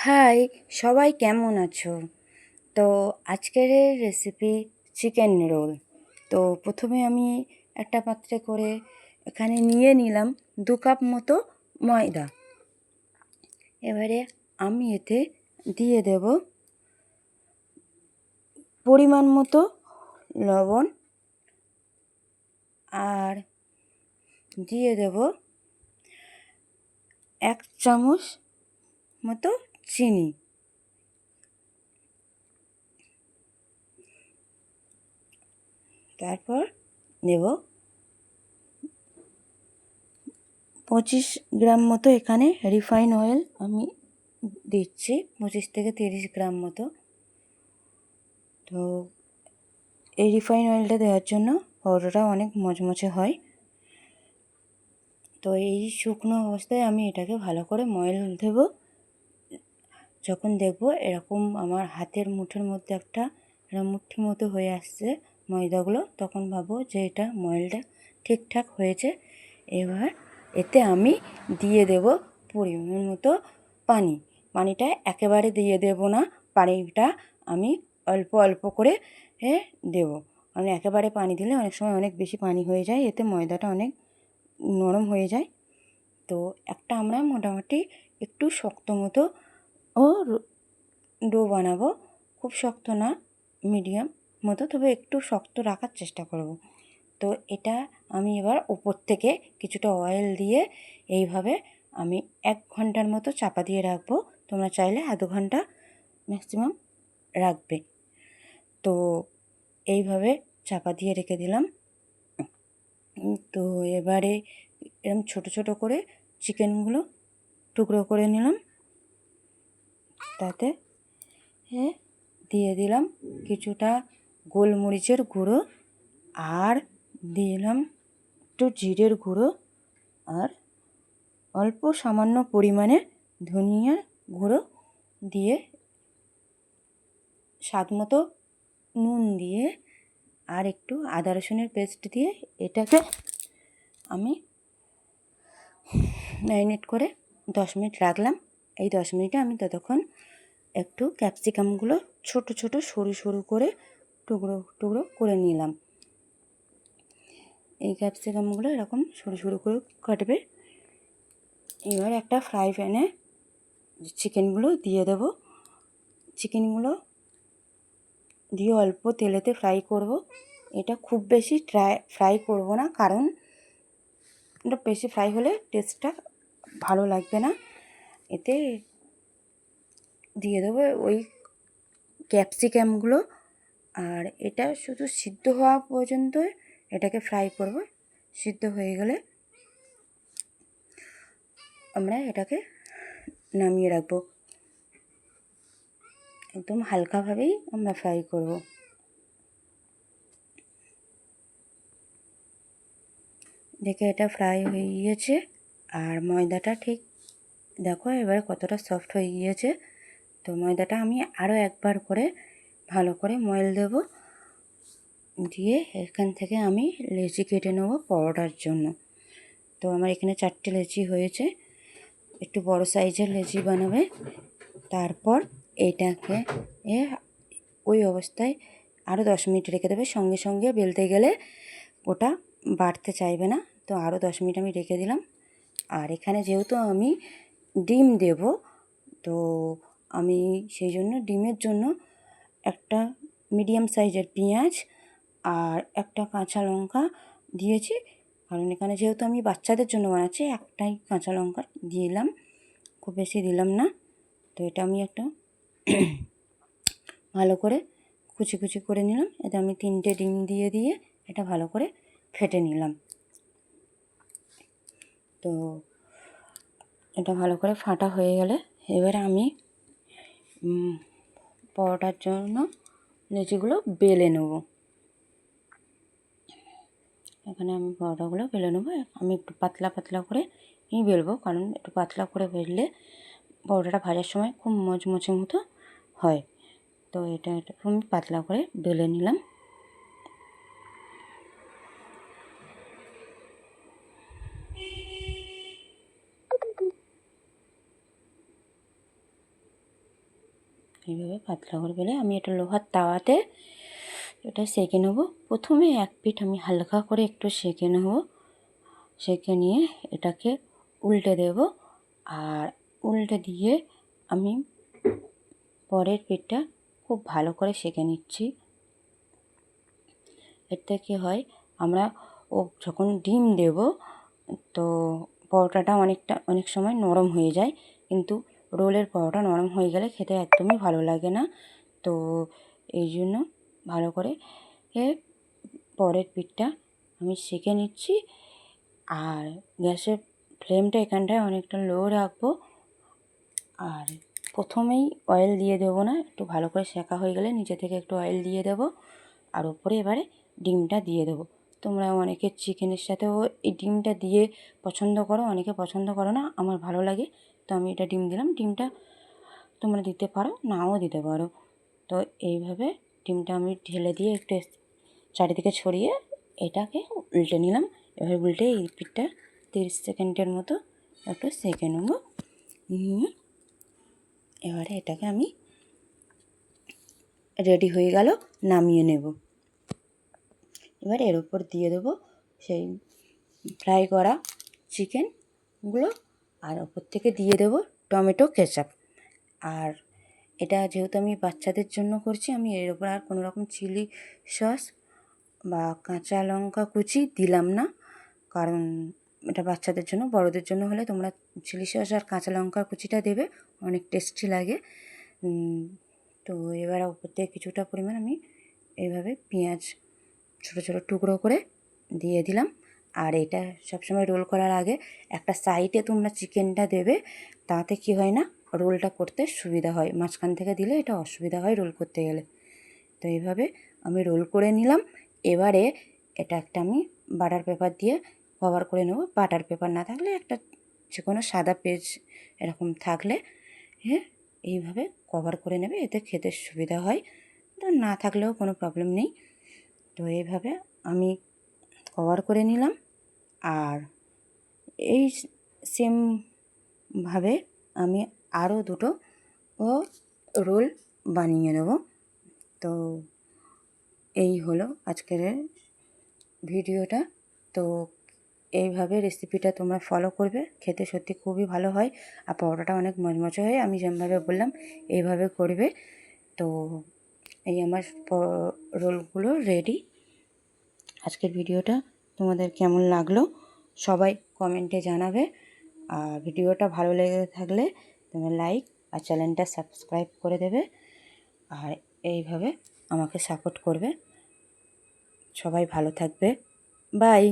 High, সবাই কেমন আছো? তো আজকের রেসিপি চিকেন রোল। তো প্রথমে আমি একটা পাত্রে করে এখানে নিয়ে নিলাম 2 কাপ মতো ময়দা। এবারে আমি এতে দিয়ে দেব পরিমাণ মতো লবণ আর দিয়ে দেব 1 চামচ মতো চিনি। তারপর দেব 25 গ্রাম মতো এখানে রিফাইন অয়েল আমি দিচ্ছি, 25 থেকে 30 গ্রাম মতো। তো এই রিফাইন অয়েলটা দেওয়ার জন্য পাউডারটা অনেক মচমচে হয়। তো এই শুকনো অবস্থায় আমি এটাকে ভালো করে ময়েল দেব। যখন দেখব এরকম আমার হাতের মুঠোর মধ্যে একটা মুঠি মতো হয়ে আসছে ময়দাগুলো, তখন ভাবো যে এটা ময়েলটা ঠিকঠাক হয়েছে। এবার এতে আমি দিয়ে দেব পরিমাণ মতো পানি। পানিটা একেবারে দিয়ে দেব না, পানিটা আমি অল্প অল্প করে দেব। কারণ একেবারে পানি দিলে অনেক সময় অনেক বেশি পানি হয়ে যায়, এতে ময়দাটা অনেক নরম হয়ে যায়। তো একটা আমরা মোটামুটি একটু শক্ত মতো ডো বানাবো, খুব শক্ত না, মিডিয়াম মতো, তবে একটু শক্ত রাখার চেষ্টা করব। তো এটা আমি এবার উপর থেকে কিছুটা অয়েল দিয়ে এইভাবে আমি 1 ঘন্টার মতো চাপা দিয়ে রাখবো। তোমরা চাইলে আধ ঘন্টা ম্যাক্সিমাম রাখবে। তো এইভাবে চাপা দিয়ে রেখে দিলাম। তো এবারে এরকম ছোট ছোট করে চিকেনগুলো টুকরো করে নিলাম, তাতে দিয়ে দিলাম কিছুটা গোলমরিচের গুঁড়ো আর দিলাম একটু জিরের গুঁড়ো আর অল্প সামান্য পরিমাণে ধনিয়ার গুঁড়ো দিয়ে স্বাদ মতো নুন দিয়ে আর একটু আদা রসুনের পেস্ট দিয়ে এটাকে আমি ম্যারিনেট করে 10 মিনিট রাখলাম। এই 10 মিনিটে আমি ততক্ষণ একটু ক্যাপসিকামগুলো ছোট ছোট সরু সরু করে টুকরো টুকরো করে নিলাম। এই ক্যাপসিকামগুলো এরকম সরু সরু করে কাটবে। এবার একটা ফ্রাই প্যানে চিকেনগুলো দিয়ে দেব। চিকেনগুলো দিয়ে অল্প তেলেতে ফ্রাই করব। এটা খুব বেশি ফ্রাই করব না, কারণ এটা বেশি ফ্রাই হলে টেস্টটা ভালো লাগবে না। এতে দিয়ে দেবো ওই ক্যাপসিকামগুলো, আর এটা শুধু সিদ্ধ হওয়া পর্যন্ত এটাকে ফ্রাই করব। সিদ্ধ হয়ে গেলে আমরা এটাকে নামিয়ে রাখবো। একদম হালকাভাবেই আমরা ফ্রাই করব। দেখে এটা ফ্রাই হয়ে গিয়েছে, আর ময়দাটা ঠিক দেখো এবার কতটা সফট হয়ে গিয়েছে। তো ময়দাটা আমি আরও একবার করে ভালো করে ময়েল দেব, দিয়ে এখান থেকে আমি লেচি কেটে নেব পরোটার জন্য। তো আমার এখানে 4টে লেচি হয়েছে, একটু বড় সাইজের লেচি বানাবে। তারপর এটাকে ওই অবস্থায় আরও 10 মিনিট রেখে দেবে। সঙ্গে সঙ্গে বেলতে গেলে ওটা বাড়তে চাইবে না, তো আরও 10 মিনিট আমি রেখে দিলাম। আর এখানে যেহেতু আমি ডিম দেব, তো আমি সেই জন্য ডিমের জন্য একটা মিডিয়াম সাইজের পেঁয়াজ আর একটা কাঁচা লঙ্কা দিয়েছি। কারণ এখানে যেহেতু আমি বাচ্চাদের জন্য বানাচ্ছি, একটাই কাঁচা লঙ্কা দিলাম, খুব বেশি দিলাম না। তো এটা আমি একটা ভালো করে কুচি কুচি করে নিলাম। এতে আমি 3টে ডিম দিয়ে দিয়ে এটা ভালো করে ফেটে নিলাম। তো এটা ভালো করে ফাটা হয়ে গেলে এবারে আমি পরোটার জন্য লেচিগুলো বেলে নেব। এখানে আমি পরোটাগুলো বেলে নেবো। আমি একটু পাতলা পাতলা করে বেলবো, কারণ একটু পাতলা করে বেললে পরোটাটা ভাজার সময় খুব মচমচে মতো হয়। তো এটা আমি পাতলা করে বেলে নিলাম। এইভাবে পাতলা করে বেলে আমি এটা লোহার তাওয়াতে এটা সেঁকে নেব। প্রথমে এক পিঠ আমি হালকা করে একটু সেঁকে নেব, সেঁকে নিয়ে এটাকে উল্টে দেব। আর উল্টে দিয়ে আমি পরের পিঠটা খুব ভালো করে সেঁকে নিচ্ছি। এতে কী হয়, আমরা যখন ডিম দেব তো পরোটাটা অনেক সময় নরম হয়ে যায়, কিন্তু রোলের পরোটা নরম হয়ে গেলে খেতে একদমই ভালো লাগে না। তো এই জন্য ভালো করে পরের পিঠটা আমি সেঁকে নিচ্ছি। আর গ্যাসের ফ্লেমটা এখানটায় অনেকটা লো রাখবো। আর প্রথমেই অয়েল দিয়ে দেবো না, একটু ভালো করে সেঁকা হয়ে গেলে নিচে থেকে একটু অয়েল দিয়ে দেবো। আর ওপরে এবারে ডিমটা দিয়ে দেবো। তোমরা অনেকে চিকেনের সাথেও এই ডিমটা দিয়ে পছন্দ করো, অনেকে পছন্দ করো না, আমার ভালো লাগে তো আমি এটা ডিম দিলাম। ডিমটা তোমরা দিতে পারো, নাও দিতে পারো। তো এইভাবে ডিমটা আমি ঢেলে দিয়ে একটু চারিদিকে ছড়িয়ে এটাকে উল্টে নিলাম। এবার উল্টে এই পিঠটা 30 সেকেন্ডের মতো একটু সেঁকে নেব। নিয়ে এবারে এটাকে আমি রেডি হয়ে গেল, নামিয়ে নেব। এবার এর উপর দিয়ে দেবো সেই ফ্রাই করা চিকেনগুলো, আর ওপর থেকে দিয়ে দেবো টমেটো কেচাপ। আর এটা যেহেতু আমি বাচ্চাদের জন্য করছি, আমি এর উপর আর কোনো রকম চিলি সস বা কাঁচা লঙ্কা কুচি দিলাম না, কারণ এটা বাচ্চাদের জন্য। বড়দের জন্য হলে তোমরা চিলি সস আর কাঁচা লঙ্কা কুচিটা দেবে, অনেক টেস্টি লাগে। তো এবার উপর থেকে কিছুটা পরিমাণ আমি এইভাবে পেঁয়াজ ছোটো ছোটো টুকরো করে দিয়ে দিলাম। আর এটা সবসময় রোল করার আগে একটা সাইডে তোমরা চিকেনটা দেবে, তাতে কি হয় না, রোলটা করতে সুবিধা হয়। মাঝখান থেকে দিলে এটা অসুবিধা হয় রোল করতে গেলে। তো এইভাবে আমি রোল করে নিলাম। এবারে এটা একটা আমি বাটার পেপার দিয়ে কভার করে নেব। বাটার পেপার না থাকলে একটা যে কোনো সাদা পেজ এরকম থাকলে এইভাবে কভার করে নেবে, এতে খেতে সুবিধা হয়। তো না থাকলেও কোনো প্রবলেম নেই। তো এইভাবে আমি কভার করে নিলাম। আর এই সেমভাবে আমি আরও দুটো রোল বানিয়ে নেব। তো এই হলো আজকের ভিডিওটা। তো এইভাবে রেসিপিটা তোমরা ফলো করবে, খেতে সত্যি খুবই ভালো হয়। আর পরোটাটা অনেক মচমচে হয়, আমি যেমনভাবে বললাম এইভাবে করবে। তো এই আমার রোলগুলো রেডি। আজকের ভিডিওটা তোমাদের কেমন লাগলো সবাই কমেন্টে জানাবে। আর ভিডিওটা ভালো লেগে থাকলে তোমরা লাইক আর চ্যানেলটা সাবস্ক্রাইব করে দেবে। আর এইভাবে আমাকে সাপোর্ট করবে। সবাই ভালো থাকবে। বাই।